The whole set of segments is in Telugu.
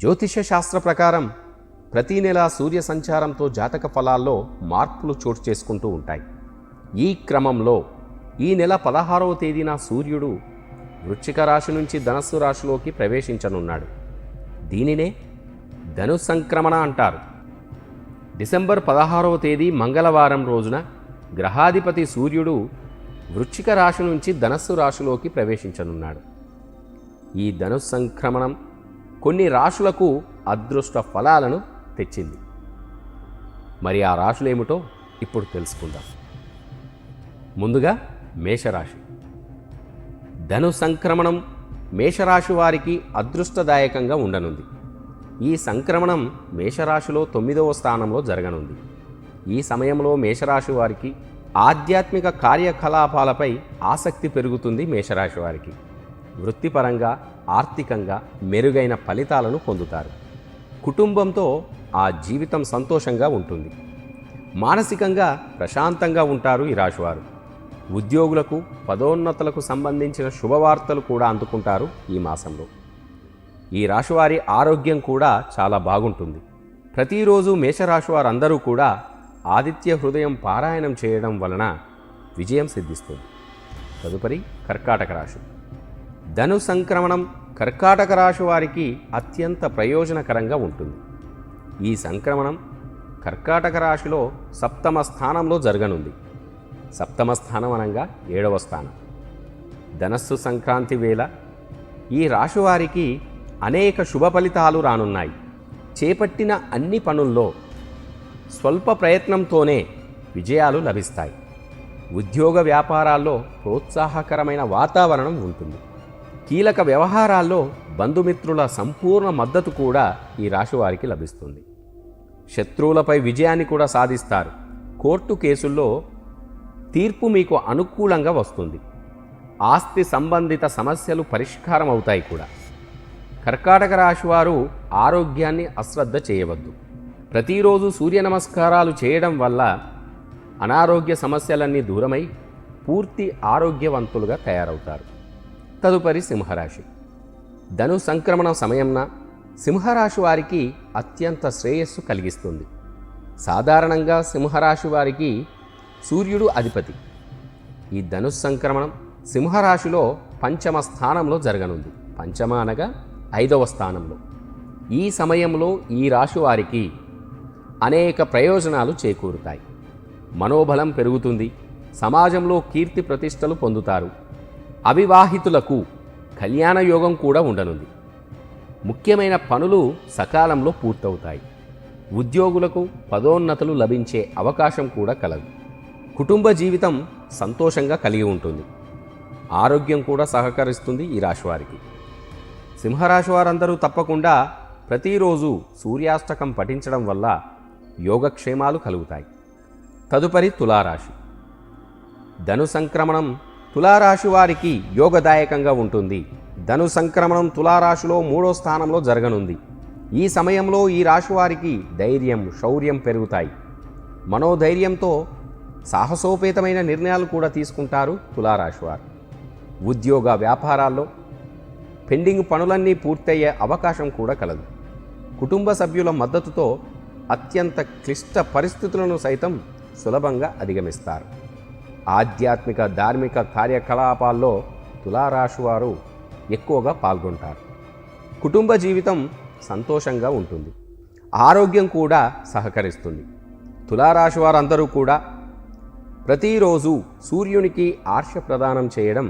జ్యోతిష శాస్త్ర ప్రకారం ప్రతి నెల సూర్య సంచారంతో జాతక ఫలాల్లో మార్పులు చోటు చేసుకుంటూ ఉంటాయి. ఈ క్రమంలో ఈ నెల 16వ తేదీన సూర్యుడు వృశ్చిక రాశి నుంచి ధనస్సు రాశిలోకి ప్రవేశించనున్నాడు. దీనినే ధను సంక్రమణ అంటారు. డిసెంబర్ 16వ తేదీ మంగళవారం రోజున గ్రహాధిపతి సూర్యుడు వృశ్చిక రాశి నుంచి ధనస్సు రాశిలోకి ప్రవేశించనున్నాడు. ఈ ధను సంక్రమణం కొన్ని రాశులకు అదృష్ట ఫలాలను తెచ్చింది. మరి ఆ రాశులేమిటో ఇప్పుడు తెలుసుకుందాం. ముందుగా మేషరాశి. ధను సంక్రమణం మేషరాశి వారికి అదృష్టదాయకంగా ఉండనుంది. ఈ సంక్రమణం మేషరాశిలో 9వ స్థానంలో జరగనుంది. ఈ సమయంలో మేషరాశి వారికి ఆధ్యాత్మిక కార్యకలాపాలపై ఆసక్తి పెరుగుతుంది. మేషరాశి వారికి వృత్తిపరంగా ఆర్థికంగా మెరుగైన ఫలితాలను పొందుతారు. కుటుంబంతో ఆ జీవితం సంతోషంగా ఉంటుంది. మానసికంగా ప్రశాంతంగా ఉంటారు ఈ రాశివారు. ఉద్యోగులకు పదోన్నతులకు సంబంధించిన శుభవార్తలు కూడా అందుకుంటారు ఈ మాసంలో. ఈ రాశివారి ఆరోగ్యం కూడా చాలా బాగుంటుంది. ప్రతిరోజు మేషరాశి వారందరూ కూడా ఆదిత్య హృదయం పారాయణం చేయడం వలన విజయం సిద్ధిస్తుంది. తదుపరి కర్కాటక రాశి. ధను సంక్రమణం కర్కాటక రాశి వారికి అత్యంత ప్రయోజనకరంగా ఉంటుంది. ఈ సంక్రమణం కర్కాటక రాశిలో 7వ స్థానంలో జరగనుంది. 7వ స్థానం అనగా 7వ స్థానం. ధనస్సు సంక్రాంతి వేళ ఈ రాశి వారికి అనేక శుభ ఫలితాలు రానున్నాయి. చేపట్టిన అన్ని పనుల్లో స్వల్ప ప్రయత్నంతోనే విజయాలు లభిస్తాయి. ఉద్యోగ వ్యాపారాల్లో ప్రోత్సాహకరమైన వాతావరణం ఉంటుంది. కీలక వ్యవహారాల్లో బంధుమిత్రుల సంపూర్ణ మద్దతు కూడా ఈ రాశి వారికి లభిస్తుంది. శత్రువులపై విజయాన్ని కూడా సాధిస్తారు. కోర్టు కేసుల్లో తీర్పు మీకు అనుకూలంగా వస్తుంది. ఆస్తి సంబంధిత సమస్యలు పరిష్కారం అవుతాయి కూడా. కర్కాటక రాశి వారు ఆరోగ్యాన్ని అశ్రద్ధ చేయవద్దు. ప్రతిరోజు సూర్య నమస్కారాలు చేయడం వల్ల అనారోగ్య సమస్యలన్నీ దూరమై పూర్తి ఆరోగ్యవంతులుగా తయారవుతారు. తదుపరి సింహరాశి. ధను సంక్రమణ సమయంన సింహరాశి వారికి అత్యంత శ్రేయస్సు కలిగిస్తుంది. సాధారణంగా సింహరాశి వారికి సూర్యుడు అధిపతి. ఈ ధను సంక్రమణం సింహరాశిలో 5వ స్థానంలో జరగనుంది. పంచమ అనగా 5వ స్థానంలో. ఈ సమయంలో ఈ రాశి వారికి అనేక ప్రయోజనాలు చేకూరుతాయి. మనోబలం పెరుగుతుంది. సమాజంలో కీర్తి ప్రతిష్టలు పొందుతారు. అవివాహితులకు కళ్యాణ యోగం కూడా ఉండనుంది. ముఖ్యమైన పనులు సకాలంలో పూర్తవుతాయి. ఉద్యోగులకు పదోన్నతులు లభించే అవకాశం కూడా కలదు. కుటుంబ జీవితం సంతోషంగా కలిగి ఉంటుంది. ఆరోగ్యం కూడా సహకరిస్తుంది ఈ రాశివారికి. సింహరాశి వారందరూ తప్పకుండా ప్రతిరోజు సూర్యాష్టకం పఠించడం వల్ల యోగక్షేమాలు కలుగుతాయి. తదుపరి తులారాశి. ధను సంక్రమణం తులారాశి వారికి యోగదాయకంగా ఉంటుంది. ధను సంక్రమణం తులారాశిలో 3వ స్థానంలో జరగనుంది. ఈ సమయంలో ఈ రాశి వారికి ధైర్యం శౌర్యం పెరుగుతాయి. మనోధైర్యంతో సాహసోపేతమైన నిర్ణయాలు కూడా తీసుకుంటారు తులారాశి వారు. ఉద్యోగ వ్యాపారాల్లో పెండింగ్ పనులన్నీ పూర్తయ్యే అవకాశం కూడా కలదు. కుటుంబ సభ్యుల మద్దతుతో అత్యంత క్లిష్ట పరిస్థితులను సైతం సులభంగా అధిగమిస్తారు. ఆధ్యాత్మిక ధార్మిక కార్యకలాపాల్లో తులారాశి వారు ఎక్కువగా పాల్గొంటారు. కుటుంబ జీవితం సంతోషంగా ఉంటుంది. ఆరోగ్యం కూడా సహకరిస్తుంది. తులారాశి వారందరూ కూడా ప్రతిరోజు సూర్యునికి ఆర్ష ప్రదానం చేయడం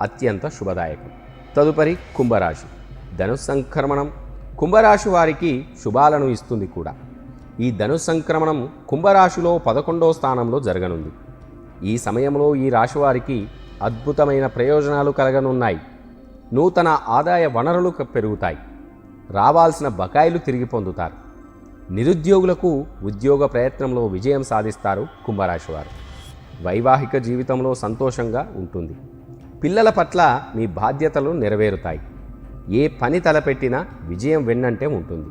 అత్యంత శుభదాయకం. తదుపరి కుంభరాశి. ధను సంక్రమణం కుంభరాశి వారికి శుభాలను ఇస్తుంది కూడా. ఈ ధను సంక్రమణం కుంభరాశిలో 11వ స్థానంలో జరగనుంది. ఈ సమయంలో ఈ రాశివారికి అద్భుతమైన ప్రయోజనాలు కలగనున్నాయి. నూతన ఆదాయ వనరులు పెరుగుతాయి. రావాల్సిన బకాయిలు తిరిగి పొందుతారు. నిరుద్యోగులకు ఉద్యోగ ప్రయత్నంలో విజయం సాధిస్తారు కుంభరాశి వారు. వైవాహిక జీవితంలో సంతోషంగా ఉంటుంది. పిల్లల పట్ల మీ బాధ్యతలు నెరవేరుతాయి. ఏ పని తలపెట్టినా విజయం వెన్నంటే ఉంటుంది.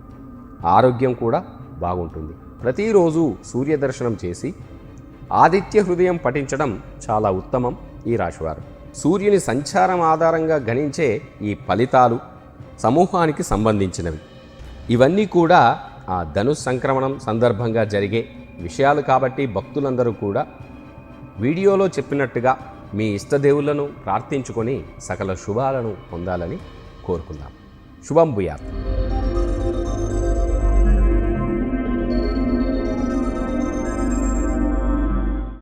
ఆరోగ్యం కూడా బాగుంటుంది. ప్రతిరోజు సూర్యదర్శనం చేసి ఆదిత్య హృదయం పఠించడం చాలా ఉత్తమం ఈ రాశివారు. సూర్యుని సంచారం ఆధారంగా గణించే ఈ ఫలితాలు సమూహానికి సంబంధించినవి. ఇవన్నీ కూడా ఆ ధనుస్ సంక్రమణం సందర్భంగా జరిగే విషయాలు కాబట్టి భక్తులందరూ కూడా వీడియోలో చెప్పినట్టుగా మీ ఇష్టదేవులను ప్రార్థించుకొని సకల శుభాలను పొందాలని కోరుకుందాం. శుభం భూయాత్.